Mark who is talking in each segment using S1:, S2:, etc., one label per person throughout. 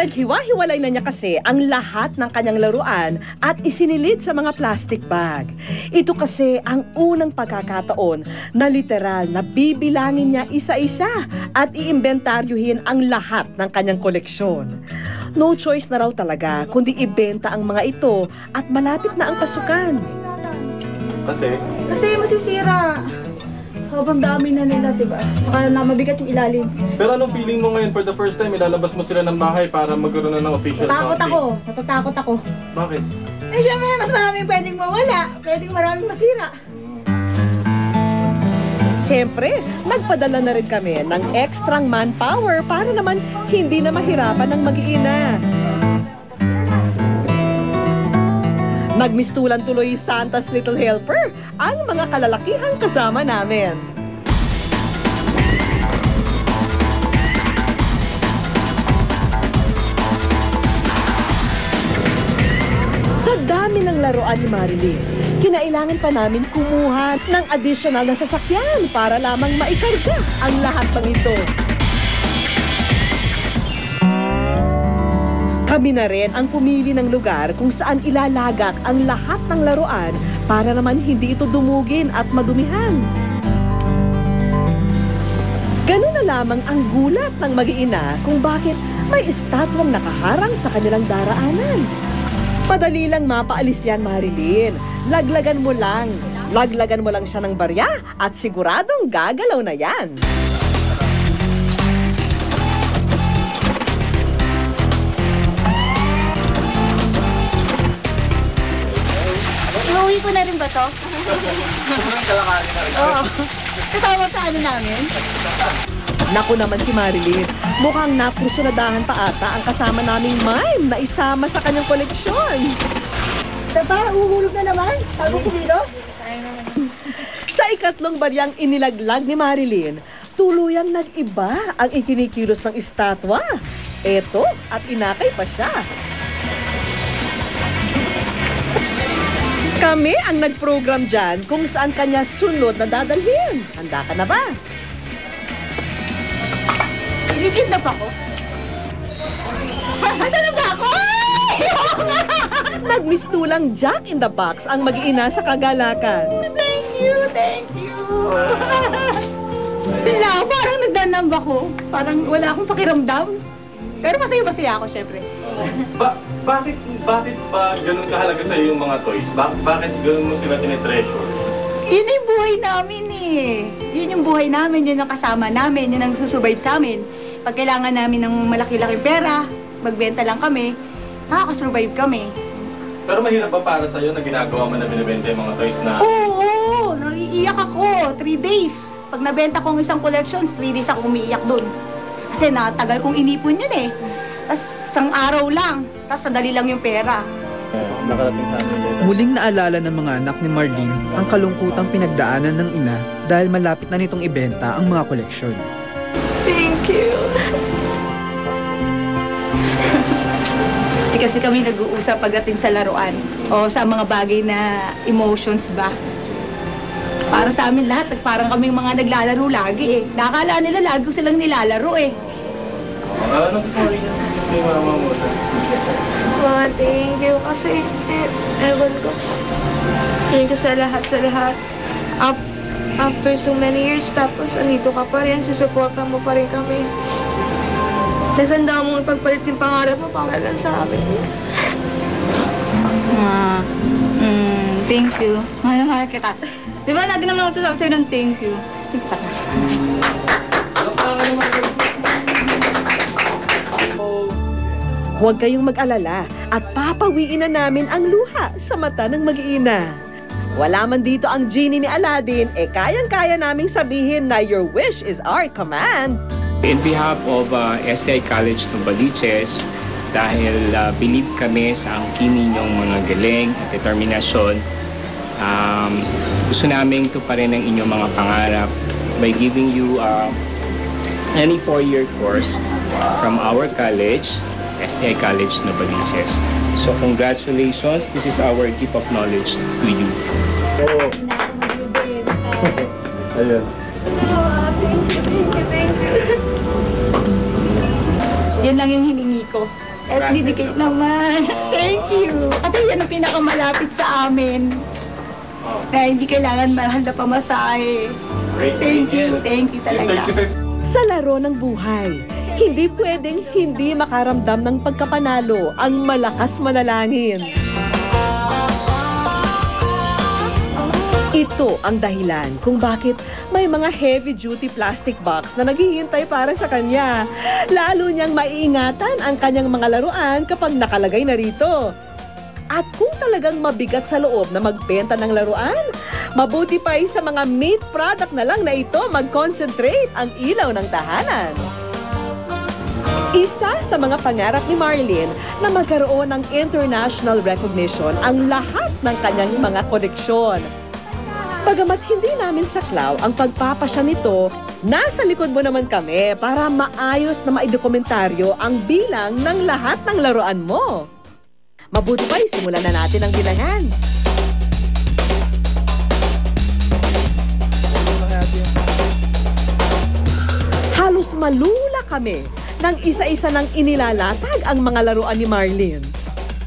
S1: Pinaghiwa-hiwalay na niya kasi ang lahat ng kanyang laruan at isinilid sa mga plastic bag. Ito kasi ang unang pagkakataon na literal na bibilangin niya isa-isa at iimbentaryohin ang lahat ng kanyang koleksyon. No choice na raw talaga kundi ibenta ang mga ito at malapit na ang pasukan.
S2: Kasi masisira. Sobrang dami na nila, diba? Baka na mabigat yung ilalim.
S3: Pero anong feeling mo ngayon for the first time, ilalabas mo sila ng bahay para magkaroon na ng official
S2: Natatakot ako.
S3: Bakit?
S2: Eh syempre, mas maraming pwedeng mawala. Pwedeng maraming masira.
S1: Siyempre, nagpadala na rin kami ng extrang manpower para naman hindi na mahirapan ng mag-iina. Nagmistulan tuloy Santa's Little Helper ang mga kalalakihang kasama namin. Sa dami ng laruan ni Marilyn, kinailangan pa namin kumuha ng additional na sasakyan para lamang maikarga ang lahat ng ito. Kami na rin ang pumili ng lugar kung saan ilalagak ang lahat ng laruan para naman hindi ito dumugin at madumihan. Ganun na lamang ang gulat ng mag-iina kung bakit may estatwang nakaharang sa kanilang daraanan. Madali lang mapaalis yan, Marilyn. Laglagan mo lang. Laglagan mo lang siya ng barya at siguradong gagalaw na yan.
S2: Iuwi ko na rin ba to? Oo. Kasama sa ano namin?
S1: Naku naman si Marilyn, mukhang napusunadahan pa ata ang kasama naming mime na isama sa kanyang koleksyon.
S2: Diba? Uhulog na naman? Sabi ko dito?
S1: Sa ikatlong baryang inilaglag ni Marilyn, tuluyang nag-iba ang ikinikilos ng estatwa. Eto, at inakay pa siya. Kami ang nag-program dyan kung saan kanya sunod na dadalhin. Handa ka na ba?
S2: Inikidnap ako? Handa na ba ako?
S1: Nagmistulang Jack in the Box ang mag-iina sa kagalakan.
S2: Thank you! Wala, parang nagdanamb ako. Parang wala akong pakiramdam. Pero masaya-masaya ako, syempre.
S3: Bakit ba ganun kahalaga sa yung mga toys? Bakit ganun mo sila tinetreasure?
S2: Yun yung buhay namin eh. Yun yung buhay namin, yun ang kasama namin, yun ang susurvive sa amin. Pag kailangan namin ng malaki-laki pera, magbenta lang kami, nakakasurvive kami.
S3: Pero mahirap ba para sa'yo na ginagawa mo na binibenta yung mga toys na...
S2: Oo, naiiyak ako. 3 days. Pag nabenta ko ang isang collection, 3 days ako umiiyak dun. Kasi natagal kong inipon yun eh. Tapos isang araw lang, tapos sandali lang yung pera.
S3: Nakarating sa akin.
S4: Muling naalala ng mga anak ni Marlene ang kalungkutang pinagdaanan ng ina dahil malapit na nitong ibenta ang mga koleksyon.
S2: Thank you. Di kasi kami nag-uusap pagdating sa laruan o sa mga bagay na emotions ba. Para sa amin lahat, parang kaming mga naglalaro lagi eh. Nakakala nila lagi silang nilalaro eh.
S3: Ano gusto mo rin kay mama mo?
S5: Thank you kasi ewan ko. Thank you sa lahat. After so many years, tapos andito ka pa rin, susuporta mo pa rin kami. Tapos ang dami mong ipagpalit yung pangarap mo para lang sa amin.
S2: Thank you. Mahal kita. Di ba lagi naman ako sabi sa'yo ng thank you?
S1: Huwag kayong mag-alala at papawiin na namin ang luha sa mata ng mag-iina. Wala man dito ang genie ni Aladdin, kayang-kaya naming sabihin na your wish is our command.
S6: In behalf of STI College Novaliches, dahil believe kami sa angkin ninyong mga galing at determinasyon, gusto namin tuparin ang inyong mga pangarap by giving you any 4-year course from our college, STI College Novaliches. So congratulations, this is our gift of knowledge to you.
S3: Ayan.
S2: Yan lang yung hiningi ko. At binigay naman. Thank you. Kasi yan ang pinakamalapit sa amin. Na hindi kailangan mahal na pamasahe. Thank you talaga.
S1: Sa laro ng buhay, hindi pwedeng hindi makaramdam ng pagkapanalo ang malakas manalangin. Ito ang dahilan kung bakit may mga heavy-duty plastic box na naghihintay para sa kanya. Lalo niyang maiingatan ang kanyang mga laruan kapag nakalagay na rito. At kung talagang mabigat sa loob na magbenta ng laruan, mabuti pa sa mga meat product na lang na ito mag-concentrate ang ilaw ng tahanan. Isa sa mga pangarap ni Marlene na magkaroon ng international recognition ang lahat ng kanyang mga koleksyon. Bagamat hindi namin saklaw ang pagpapasya nito, nasa likod mo naman kami para maayos na maidokumentaryo ang bilang ng lahat ng laruan mo. Mabuti pa, simulan na natin ang bilangan. Halos malula kami nang isa-isa nang inilalatag ang mga laruan ni Marlene.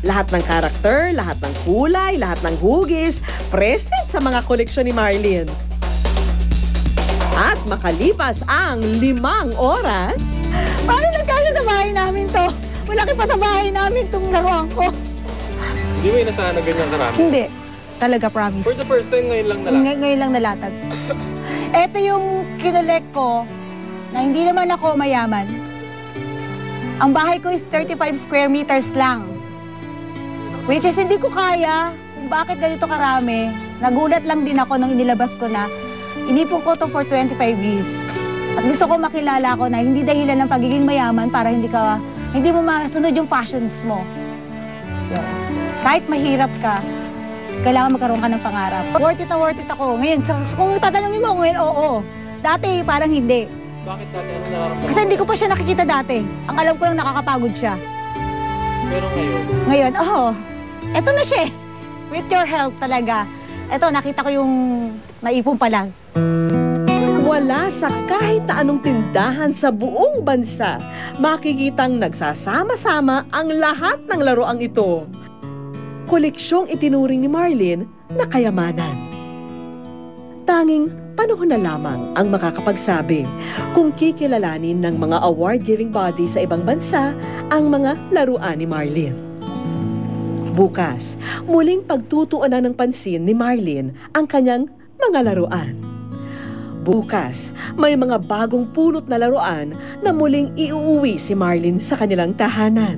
S1: Lahat ng karakter, lahat ng kulay, lahat ng hugis, present sa mga koleksyon ni Marlene. At makalipas ang 5 oras,
S2: Paano nagkasya sa bahay namin to? Malaki pa sa bahay namin itong laruan ko.
S3: Hindi mo inasahan na ganyan karami?
S2: Hindi. Talaga, promise.
S3: For the first time, ngayon lang nalang.
S2: Ngayon lang nalatag. Ito yung kinolek ko na hindi naman ako mayaman. Ang bahay ko is 35 square meters lang. Which is hindi ko kaya kung bakit ganito karami. Nagulat lang din ako nung inilabas ko na inipon ko to for 25 years. At gusto ko makilala ko na hindi dahilan ng pagiging mayaman para hindi mo masunod yung passions mo. Kahit mahirap ka, kailangan magkaroon ka ng pangarap. Worth it ako. Ngayon, kung tatanungin mo ngayon, oo. Dati, parang hindi.
S3: Bakit dati? Ano nararamdaman?
S2: Kasi hindi ko pa siya nakikita dati. Ang alam ko lang nakakapagod siya.
S3: Pero ngayon?
S2: Ngayon, eto na siya. With your help talaga. Eto, nakita ko yung naipon pa lang.
S1: wala sa kahit na anong tindahan sa buong bansa makikitang nagsasama-sama ang lahat ng laruang ito. Koleksyong itinuring ni Marlene na kayamanan. Tanging panahon na lamang ang makakapagsabi kung kikilalanin ng mga award-giving body sa ibang bansa ang mga laruan ni Marlene. Bukas, muling pagtutuunan ng pansin ni Marlene ang kanyang mga laruan. Bukas, may mga bagong pulot na laruan na muling iuuwi si Marlene sa kanilang tahanan.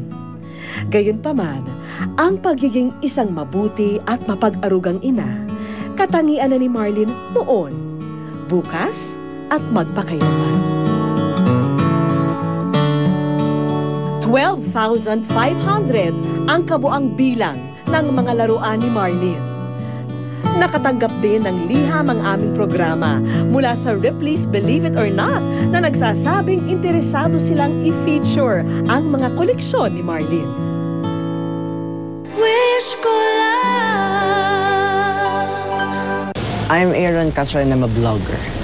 S1: Gayunpaman, ang pagiging isang mabuti at mapag-arugang ina, katangian na ni Marlene noon, bukas at magpakailanman. 12,500 ang kabuang bilang ng mga laruan ni Marlene. Nakatanggap din ng liham ang aming programa mula sa Ripley's Believe It or Not na nagsasabing interesado silang i-feature ang mga koleksyon ni Marlene.
S7: Wish ko lang.
S8: I'm Aaron Castro and I'm a vlogger.